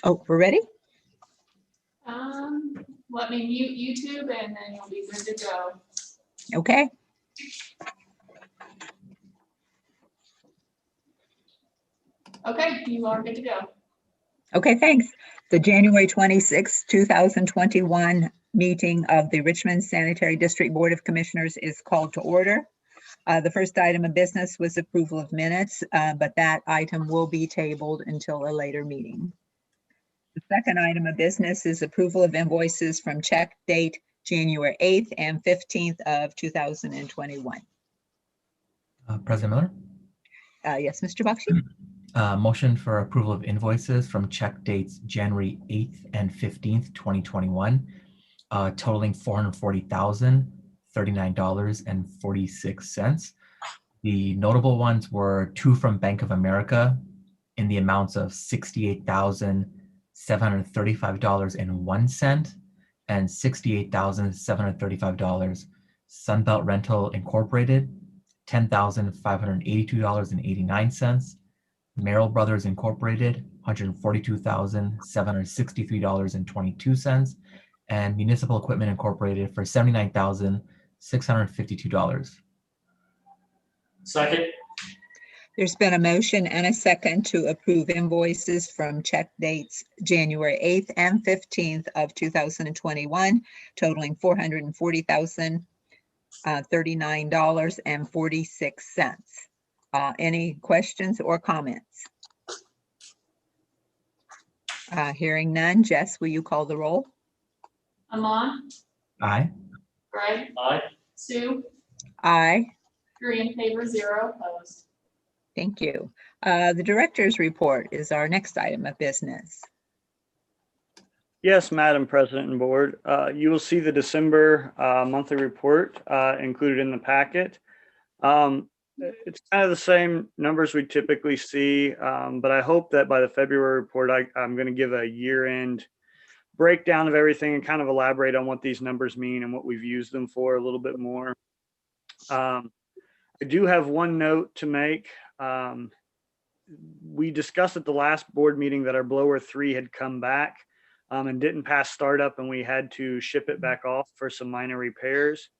Oh, we're ready? Let me mute YouTube and then you'll be good to go. Okay. Okay, you are good to go. Okay, thanks. The January 26, 2021 meeting of the Richmond Sanitary District Board of Commissioners is called to order. The first item of business was approval of minutes, but that item will be tabled until a later meeting. The second item of business is approval of invoices from check date January 8th and 15th of 2021. President Miller? Yes, Mr. Bakshi? Motion for approval of invoices from check dates January 8th and 15th, 2021, totaling $440,039.46. The notable ones were two from Bank of America in the amounts of $68,735.01 and $68,735. Sunbelt Rental Incorporated, $10,582.89. Merrill Brothers Incorporated, $142,763.22, and Municipal Equipment Incorporated for $79,652. Second. There's been a motion and a second to approve invoices from check dates January 8th and 15th of 2021, totaling $440,039.46. Any questions or comments? Hearing none. Jess, will you call the roll? Amon, Aye. Greg, Aye. Sue, Aye. 3 in favor, 0 opposed. Thank you. The director's report is our next item of business. Yes, Madam President and Board. You will see the December monthly report included in the packet. It's kind of the same numbers we typically see, but I hope that by the February report, I'm going to give a year-end breakdown of everything and kind of elaborate on what these numbers mean and what we've used them for a little bit more. I do have one note to make. We discussed at the last board meeting that our blower 3 had come back and didn't pass startup, and we had to ship it back off for some minor repairs.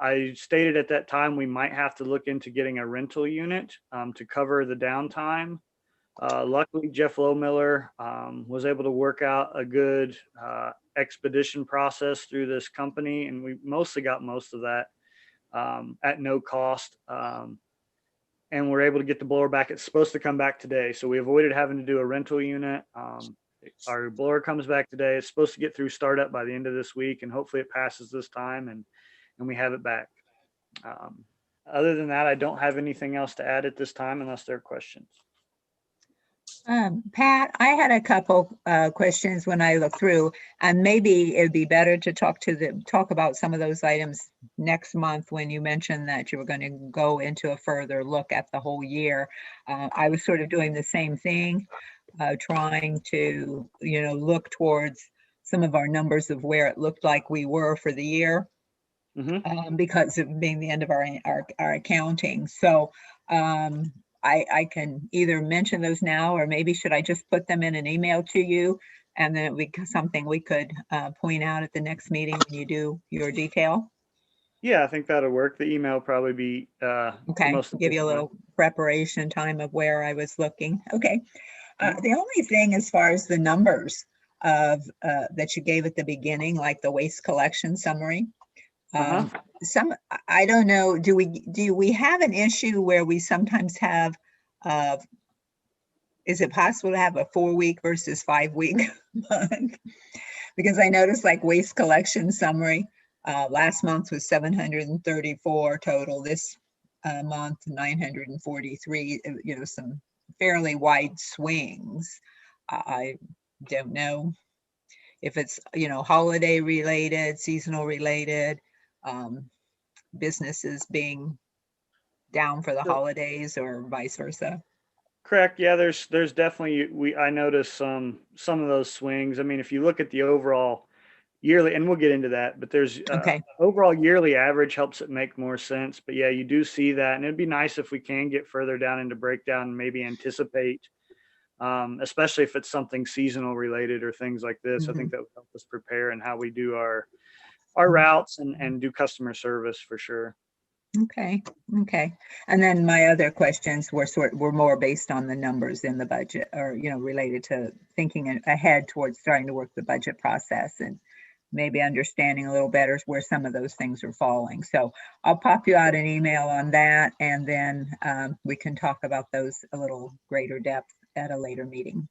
I stated at that time we might have to look into getting a rental unit to cover the downtime. Luckily, Jeff Lowmiller was able to work out a good expedition process through this company, and we mostly got most of that at no cost. And we're able to get the blower back. It's supposed to come back today, so we avoided having to do a rental unit. Our blower comes back today. It's supposed to get through startup by the end of this week, and hopefully it passes this time and we have it back. Other than that, I don't have anything else to add at this time unless there are questions. Pat, I had a couple questions when I looked through, and maybe it'd be better to talk about some of those items next month when you mentioned that you were going to go into a further look at the whole year. I was sort of doing the same thing, trying to, look towards some of our numbers of where it looked like we were for the year. Because of being the end of our accounting. So I can either mention those now, or maybe should I just put them in an email to you, and then it would be something we could point out at the next meeting when you do your detail? Yeah, I think that'll work. The email will probably be okay. Give you a little preparation time of where I was looking. Okay. The only thing as far as the numbers of that you gave at the beginning, like the waste collection summary. I don't know, do we have an issue where we sometimes have is it possible to have a 4-week versus 5-week month? Because I noticed like waste collection summary last month was 734 total, this month 943, some fairly wide swings. I don't know if it's holiday related, seasonal related, businesses being down for the holidays or vice versa. Correct. Yeah, there's definitely I noticed some of those swings. I mean, if you look at the overall yearly, and we'll get into that, but there's overall yearly average helps it make more sense. But yeah, you do see that, and it'd be nice if we can get further down into breakdown and maybe anticipate especially if it's something seasonal related or things like this. I think that would help us prepare and how we do our routes and do customer service for sure. Okay. And then my other questions were more based on the numbers in the budget, or, related to thinking ahead towards starting to work the budget process and maybe understanding a little better where some of those things are falling. So I'll pop you out an email on that, and then we can talk about those a little greater depth at a later meeting.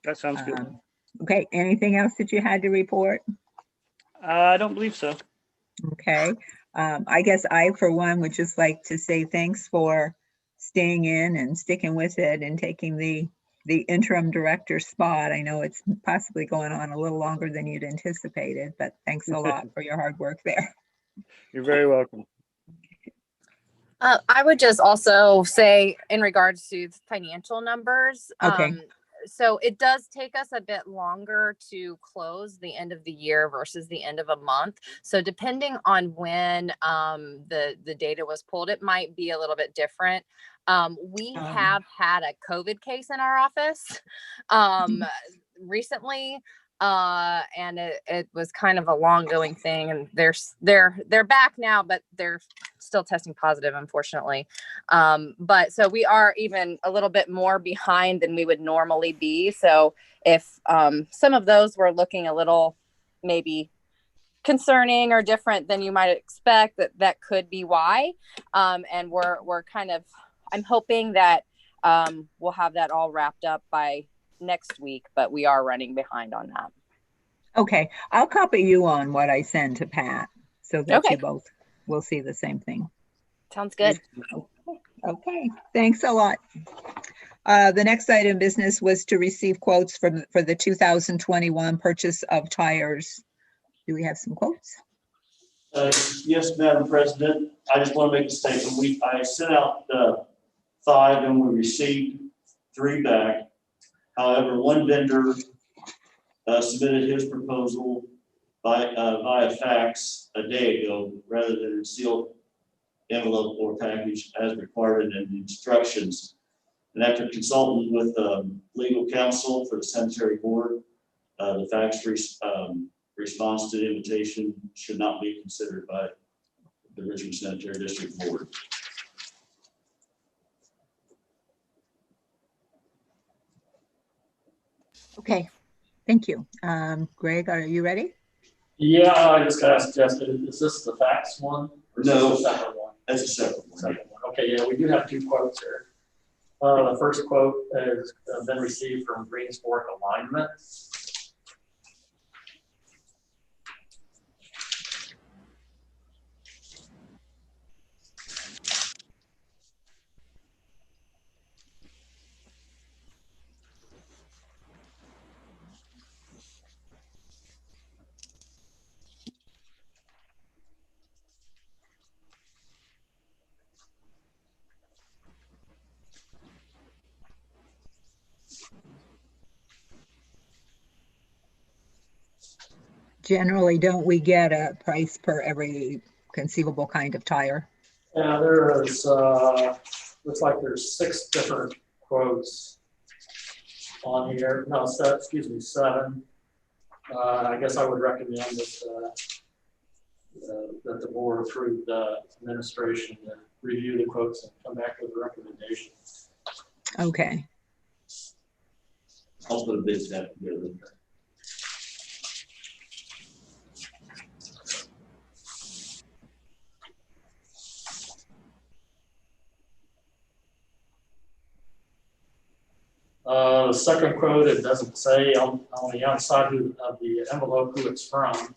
That sounds good. Okay. Anything else that you had to report? I don't believe so. Okay. I guess I, for one, would just like to say thanks for staying in and sticking with it and taking the interim director spot. I know it's possibly going on a little longer than you'd anticipated, but thanks a lot for your hard work there. You're very welcome. I would just also say in regards to financial numbers, Okay. so it does take us a bit longer to close the end of the year versus the end of a month. So depending on when the data was pulled, it might be a little bit different. We have had a COVID case in our office recently. And it was kind of a long going thing, and they're back now, but they're still testing positive, unfortunately. But so we are even a little bit more behind than we would normally be. So if some of those were looking a little maybe concerning or different than you might expect, that could be why. And we're kind of, I'm hoping that we'll have that all wrapped up by next week, but we are running behind on that. Okay. I'll copy you on what I send to Pat so that Okay. you both will see the same thing. Sounds good. Okay. Thanks a lot. The next item of business was to receive quotes for the 2021 purchase of tires. Do we have some quotes? Yes, Madam President. I just want to make a statement. I sent out 5 and we received 3 back. However, one vendor submitted his proposal via fax a day ago rather than in sealed envelope or package as required in the instructions. And after consulting with legal counsel for the sanitary board, the fax response to the invitation should not be considered by the Richmond Sanitary District Board. Okay. Thank you. Greg, are you ready? Yeah, I just got suggested. Is this the fax one? Or is No, this a separate one? That's a separate one. Second one. Okay, yeah, we do have 2 quotes here. The first quote has been received from Greensfork Alignment. Generally, don't we get a price per every conceivable kind of tire? Yeah, there is, looks like there's 6 different quotes on here. No, excuse me, 7. I guess I would recommend that the board approve the administration to review the quotes and come back with a recommendation. Okay. I'll put a bid stat together. The second quote, it doesn't say on the outside of the envelope who it's from.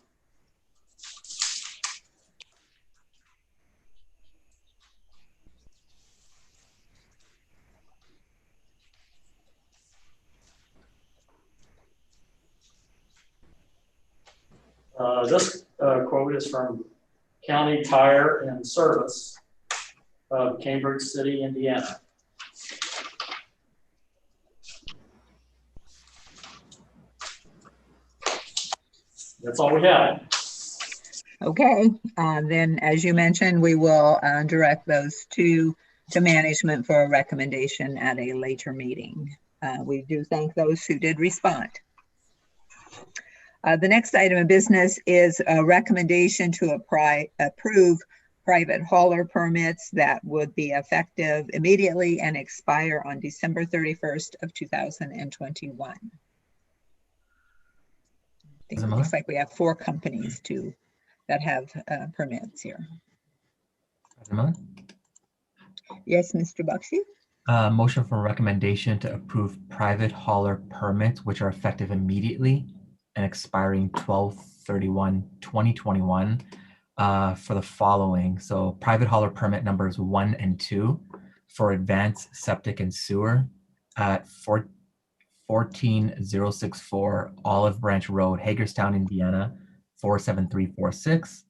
This quote is from County Tire and Service of Cambridge City, Indiana. That's all we have. Okay. Then, as you mentioned, we will direct those to management for a recommendation at a later meeting. We do thank those who did respond. The next item of business is a recommendation to approve private hauler permits that would be effective immediately and expire on December 31st of 2021. I think it looks like we have 4 companies that have permits here. President Miller? Yes, Mr. Bakshi? Motion for recommendation to approve private hauler permits, which are effective immediately and expiring 12/31/2021 for the following. So private hauler permit numbers 1 and 2 for advanced septic and sewer at 14064 Olive Branch Road, Hagerstown, Indiana, 47346.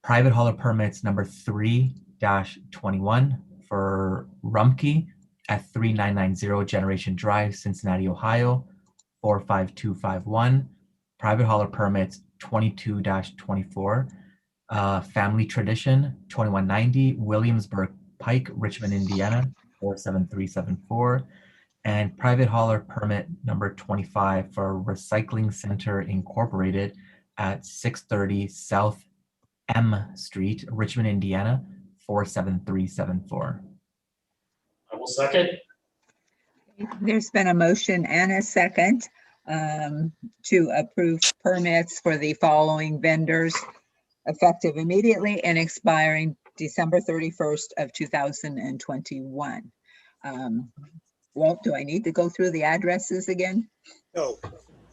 Private hauler permits number 3-21 for Rumpke at 3990 Generation Drive, Cincinnati, Ohio, 45251. Private hauler permits 22-24, Family Tradition, 2190 Williamsburg Pike, Richmond, Indiana, 47374. And private hauler permit number 25 for Recycling Center Incorporated at 630 South M Street, Richmond, Indiana, 47374. I will second. There's been a motion and a second to approve permits for the following vendors effective immediately and expiring December 31st of 2021. Walt, do I need to go through the addresses again? No.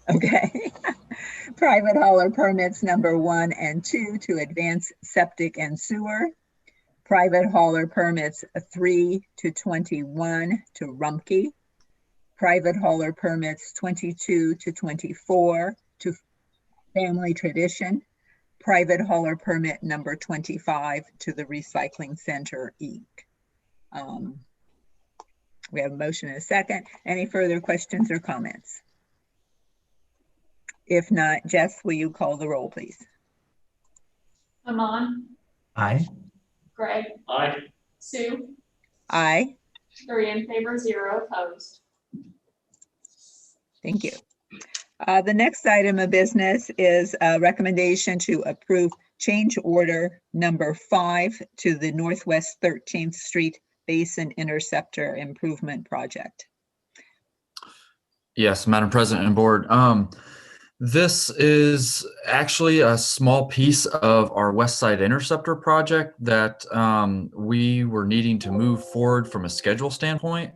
Okay. Private hauler permits number 1 and 2 to Advanced Septic and Sewer. Private hauler permits 3-21 to Rumpke. Private hauler permits 22-24 to Family Tradition. Private hauler permit number 25 to the Recycling Center Inc. We have a motion and a second. Any further questions or comments? If not, Jess, will you call the roll, please? Amon, Aye. Greg, Aye. Sue, Aye. 3 in favor, 0 opposed. Thank you. The next item of business is a recommendation to approve change order number 5 to the Northwest 13th Street Basin Interceptor Improvement Project. Yes, Madam President and Board. This is actually a small piece of our West Side Interceptor project that we were needing to move forward from a schedule standpoint.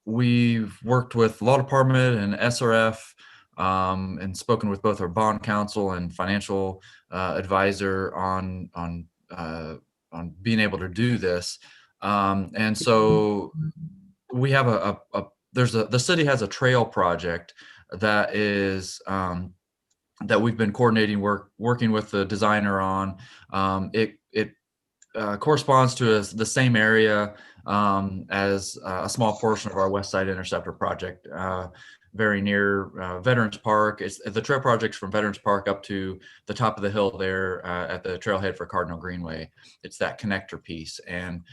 We've worked with Law Department and SRF and spoken with both our bond counsel and financial advisor on being able to do this. And so we have the city has a trail project that is that we've been coordinating working with the designer on. It corresponds to the same area as a small portion of our West Side Interceptor project, very near Veterans Park. It's the trail project's from Veterans Park up to the top of the hill there at the trailhead for Cardinal Greenway. It's that connector piece. And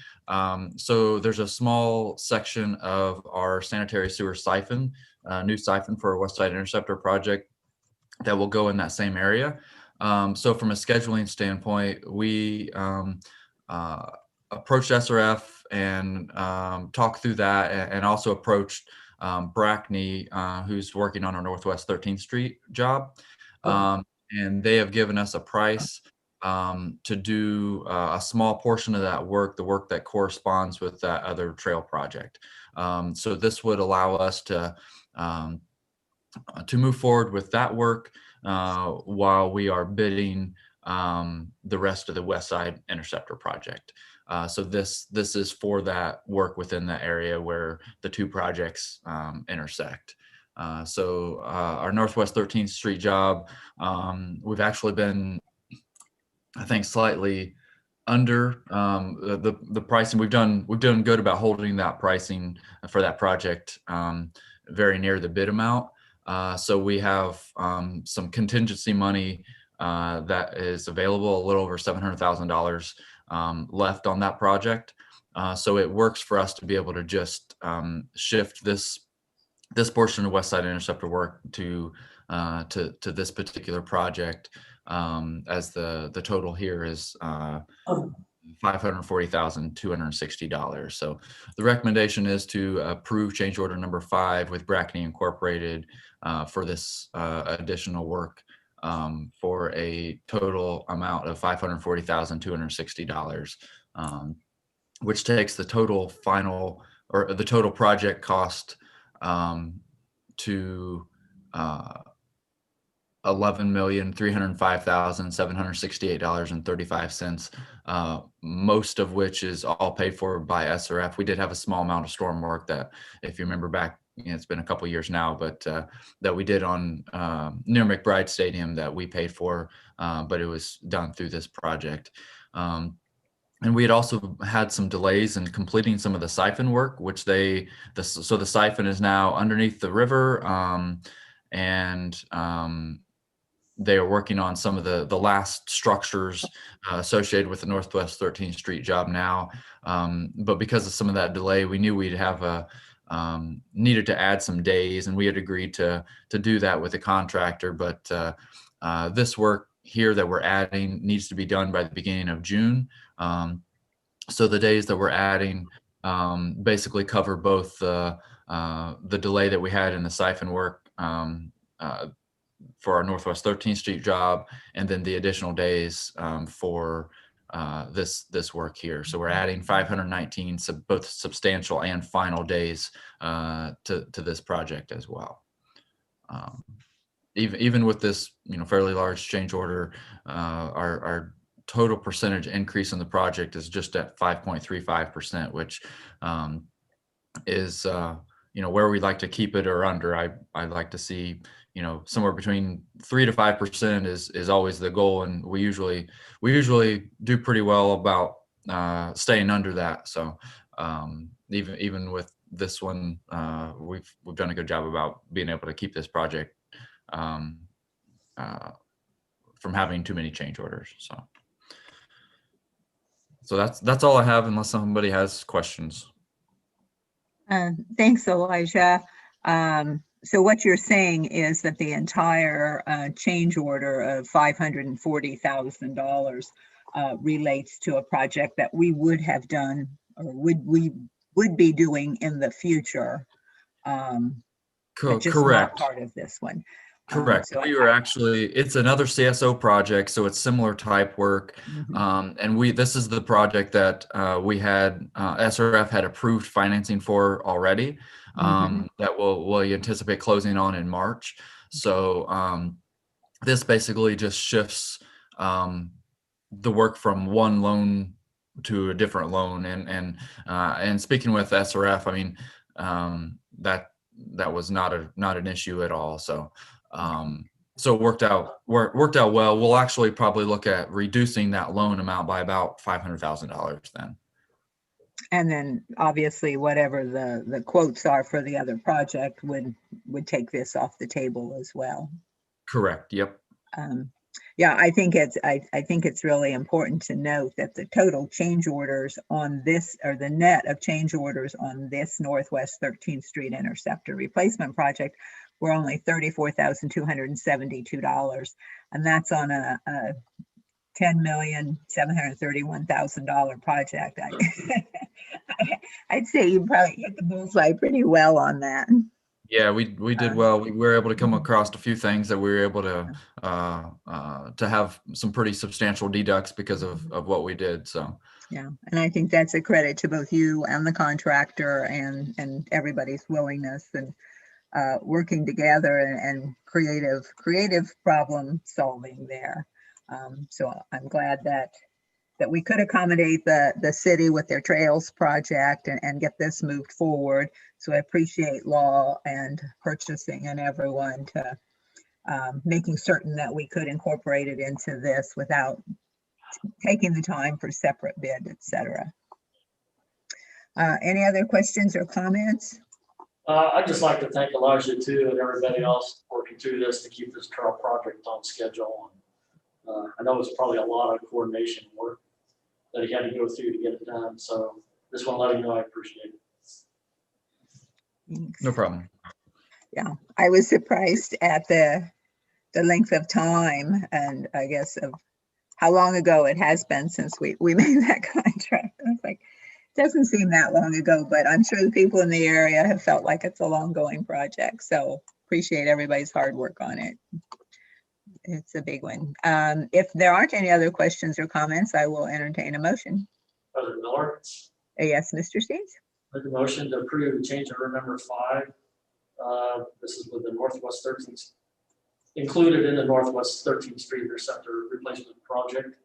so there's a small section of our sanitary sewer siphon, new siphon for our West Side Interceptor project that will go in that same area. So from a scheduling standpoint, we approached SRF and talked through that, and also approached Brackney, who's working on our Northwest 13th Street job. And they have given us a price to do a small portion of that work, the work that corresponds with that other trail project. So this would allow us to move forward with that work while we are bidding the rest of the West Side Interceptor project. So this is for that work within the area where the two projects intersect. So our Northwest 13th Street job, we've actually been, I think, slightly under the pricing. We've done good about holding that pricing for that project very near the bid amount. So we have some contingency money that is available, a little over $700,000 left on that project. So it works for us to be able to just shift this portion of West Side Interceptor work to this particular project, as the total here is $540,260. So the recommendation is to approve change order number 5 with Brackney Incorporated for this additional work for a total amount of $540,260, which takes the total final, or the total project cost to $11,305,768.35, most of which is all paid for by SRF. We did have a small amount of storm work that, if you remember back, it's been a couple years now, but that we did on near McBride Stadium that we paid for, but it was done through this project. And we had also had some delays in completing some of the siphon work, which so the siphon is now underneath the river, and they are working on some of the last structures associated with the Northwest 13th Street job now. But because of some of that delay, we knew we'd have needed to add some days, and we had agreed to do that with the contractor. But this work here that we're adding needs to be done by the beginning of June. So the days that we're adding basically cover both the delay that we had in the siphon work for our Northwest 13th Street job, and then the additional days for this work here. So we're adding 519 both substantial and final days to this project as well. Even with this, fairly large change order, our total percentage increase in the project is just at 5.35%, which is where we'd like to keep it or under. I'd like to see somewhere between 3 to 5% is always the goal, and we usually do pretty well about staying under that. So even with this one, we've done a good job about being able to keep this project from having too many change orders. So that's all I have, unless somebody has questions. Thanks, Elijah. So what you're saying is that the entire change order of $540,000 relates to a project that we would have done, or would be doing in the future. Just Correct. not part of this one. Correct. So We were actually, it's another CSO project, so it's similar type work. And this is the project that we had, SRF had approved financing for already, that we anticipate closing on in March. So this basically just shifts the work from one loan to a different loan. And speaking with SRF, I mean, that was not an issue at all. So it worked out well. We'll actually probably look at reducing that loan amount by about $500,000 then. And then obviously whatever the quotes are for the other project would take this off the table as well. Correct. Yep. Yeah, I think it's really important to note that the total change orders on this, or the net of change orders on this Northwest 13th Street Interceptor replacement project, were only $34,272, and that's on a $10,731,000 project. I'd say you probably hit the bullseye pretty well on that. Yeah, we did well. We were able to come across a few things that we were able to have some pretty substantial deducts because of what we did. So yeah, and I think that's a credit to both you and the contractor and everybody's willingness and working together and creative problem solving there. So I'm glad that we could accommodate the city with their trails project and get this moved forward. So I appreciate law and purchasing and everyone to making certain that we could incorporate it into this without taking the time for separate bid, etc. Any other questions or comments? I'd just like to thank Elijah too and everybody else working through this to keep this trail project on schedule. I know it's probably a lot of coordination work that he had to go through to get it done. So Just want to let you know I appreciate it. Thanks. No problem. Yeah, I was surprised at the length of time and I guess of how long ago it has been since we made that contract. I was like, it doesn't seem that long ago, but I'm sure the people in the area have felt like it's a long going project. So appreciate everybody's hard work on it. It's a big one. If there aren't any other questions or comments, I will entertain a motion. President Miller, Yes, Mr. Steves? make a motion to approve change order number 5. This is with the Northwest 13th, included in the Northwest 13th Street Interceptor Replacement Project.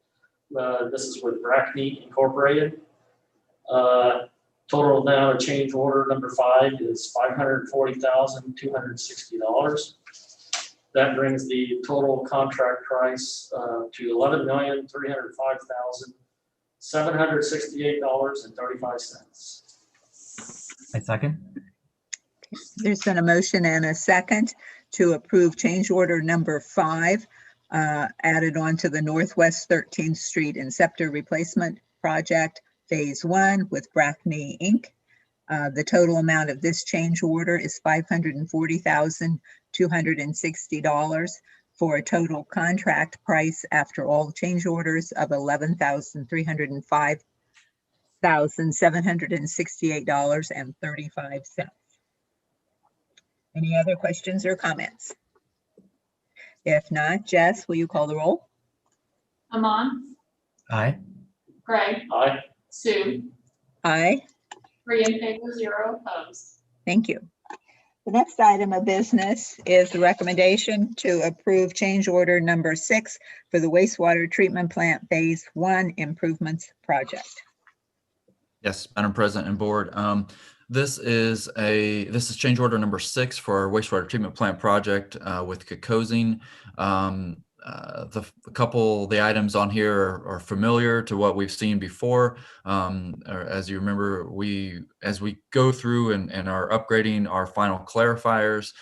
This is with Brackney Incorporated. Total now change order number 5 is $540,260. That brings the total contract price to $11,305,768.35. I second. There's been a motion and a second to approve change order number 5, added on to the Northwest 13th Street Inceptor Replacement Project, Phase 1 with Brackney Inc. The total amount of this change order is $540,260 for a total contract price after all change orders of $11,305,768.35. Any other questions or comments? If not, Jess, will you call the roll? Amon, Aye. Craig, Aye. Sue, Aye. 3 in favor, 0 opposed. Thank you. The next item of business is the recommendation to approve change order number 6 for the wastewater treatment plant Phase 1 improvements project. Yes, Madam President and Board. This is change order number 6 for our wastewater treatment plant project with Kokosing. The items on here are familiar to what we've seen before. Or as you remember, as we go through and are upgrading our final clarifiers,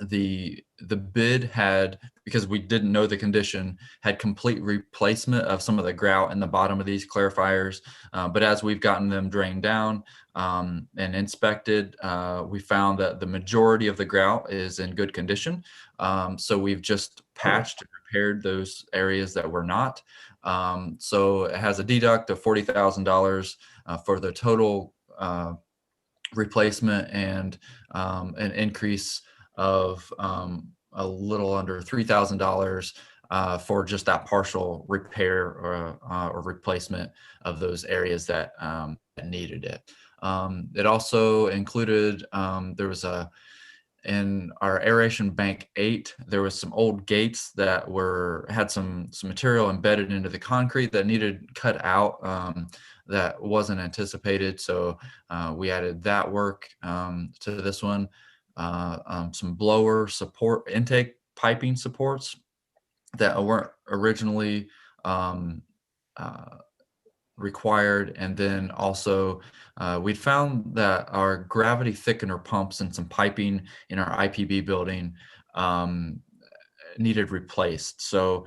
the bid had, because we didn't know the condition, had complete replacement of some of the grout in the bottom of these clarifiers. But as we've gotten them drained down and inspected, we found that the majority of the grout is in good condition. So we've just patched and repaired those areas that were not. So it has a deduct of $40,000 for the total replacement and an increase of a little under $3,000 for just that partial repair or replacement of those areas that needed it. It also included, in our aeration bank 8, there was some old gates that had some material embedded into the concrete that needed cut out that wasn't anticipated. So we added that work to this one. Some blower support, intake piping supports that weren't originally required. And then also we'd found that our gravity thickener pumps and some piping in our IPB building needed replaced. So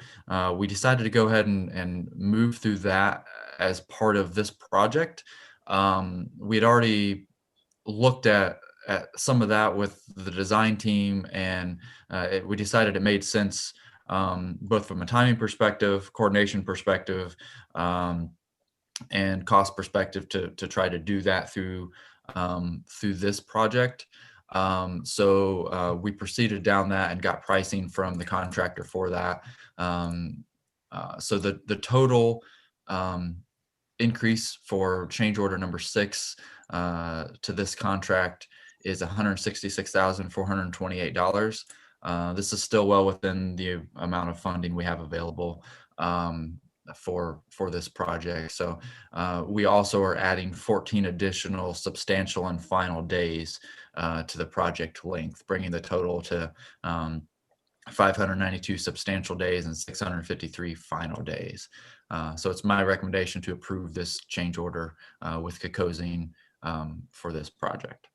we decided to go ahead and move through that as part of this project. We'd already looked at some of that with the design team, and we decided it made sense both from a timing perspective, coordination perspective, and cost perspective to try to do that through this project. So we proceeded down that and got pricing from the contractor for that. So the total increase for change order number 6 to this contract is $166,428. This is still well within the amount of funding we have available for this project. So we also are adding 14 additional substantial and final days to the project length, bringing the total to 592 substantial days and 653 final days. So it's my recommendation to approve this change order with Kokosing for this project.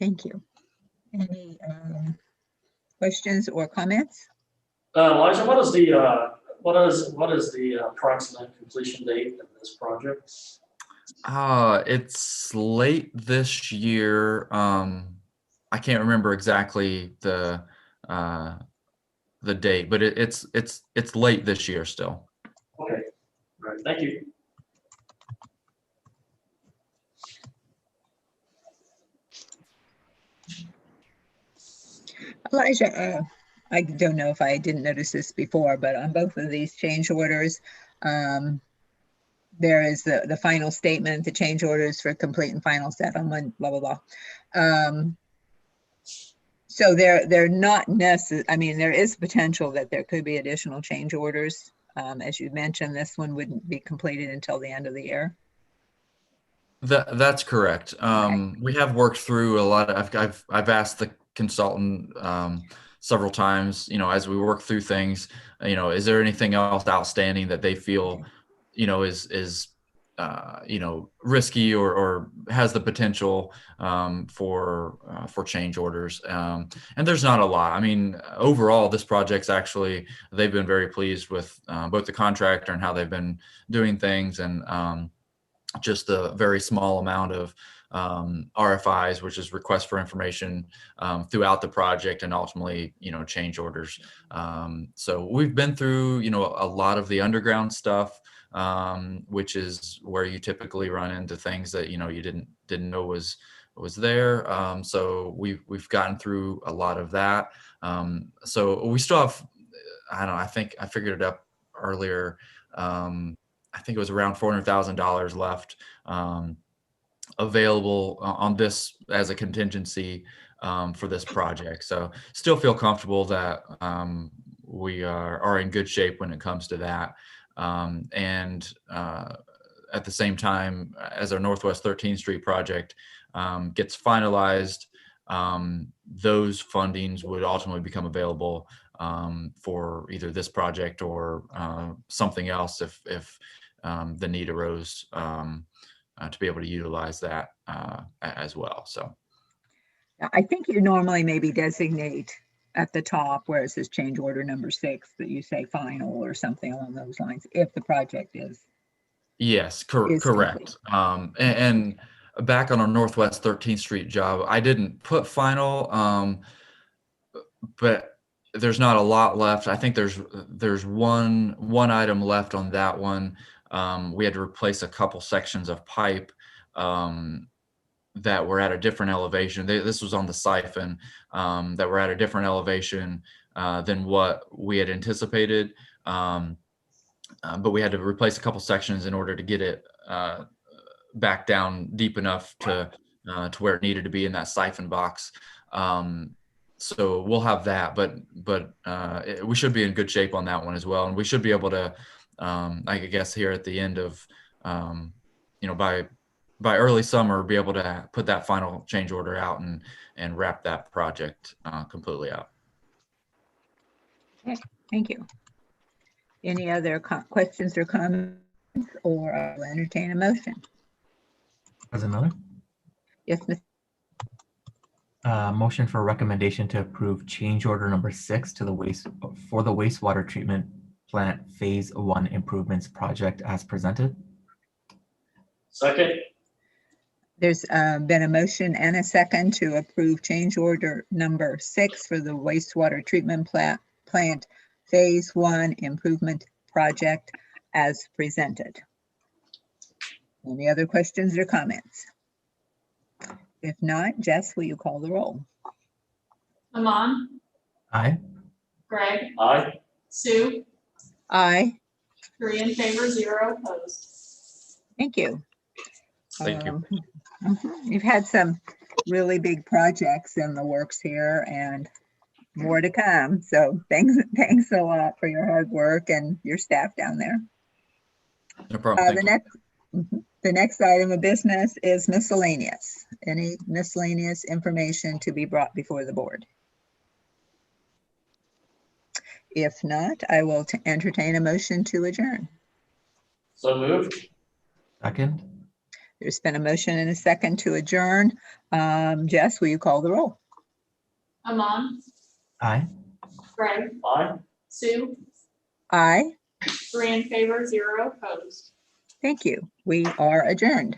Thank you. Any questions or comments? Elijah, what is the What is the approximate completion date of this project? It's late this year. I can't remember exactly the date, but it's late this year still. Okay, all right, thank you. Elijah, I don't know if I didn't notice this before, but on both of these change orders, there is the final statement, the change orders for complete and final settlement, blah, blah, blah. So they're not necessary. I mean, there is potential that there could be additional change orders. As you mentioned, this one wouldn't be completed until the end of the year. That's correct. We have worked through a lot of, I've asked the consultant several times, as we work through things, is there anything else outstanding that they feel, is risky or has the potential for change orders. And there's not a lot. I mean, overall, this project's actually, they've been very pleased with both the contractor and how they've been doing things, and just a very small amount of RFIs, which is requests for information, throughout the project, and ultimately, change orders. So we've been through, a lot of the underground stuff, which is where you typically run into things that, you didn't know was there. So we've gotten through a lot of that. So we still have, I don't know, I think I figured it up earlier. I think it was around $400,000 left available on this as a contingency for this project. So still feel comfortable that we are in good shape when it comes to that. And at the same time, as our Northwest 13th Street project gets finalized, those fundings would ultimately become available for either this project or something else if the need arose to be able to utilize that as well. So I think you normally maybe designate at the top where it says change order number 6 that you say final or something along those lines if the project is. yes, is correct. And back on our Northwest 13th Street job, I didn't put final, but there's not a lot left. I think there's one item left on that one. We had to replace a couple sections of pipe that were at a different elevation. This was on the siphon, that were at a different elevation than what we had anticipated. But we had to replace a couple sections in order to get it back down deep enough to where it needed to be in that siphon box. So we'll have that, but we should be in good shape on that one as well. And we should be able to, I guess here at the end of, by early summer, be able to put that final change order out and wrap that project completely out. Okay, thank you. Any other questions or comments, or I'll entertain a motion? President Miller, Yes, Ms. motion for recommendation to approve change order number 6 to the wastewater treatment plant phase 1 improvements project as presented. Second. There's been a motion and a second to approve change order number 6 for the wastewater treatment plant phase 1 improvement project as presented. Any other questions or comments? If not, Jess, will you call the roll? Amon, Aye. Greg, Aye. Sue, Aye, 3 in favor, 0 opposed. thank you. Thank you. You've had some really big projects in the works here and more to come. So thanks a lot for your hard work and your staff down there. No problem. Thank you. The next item of business is miscellaneous. Any miscellaneous information to be brought before the board? If not, I will entertain a motion to adjourn. So moved. Second. There's been a motion and a second to adjourn. Jess, will you call the roll? Amon, Aye. Greg, Aye. Sue, Aye. 3 in favor, 0 opposed. Thank you. We are adjourned.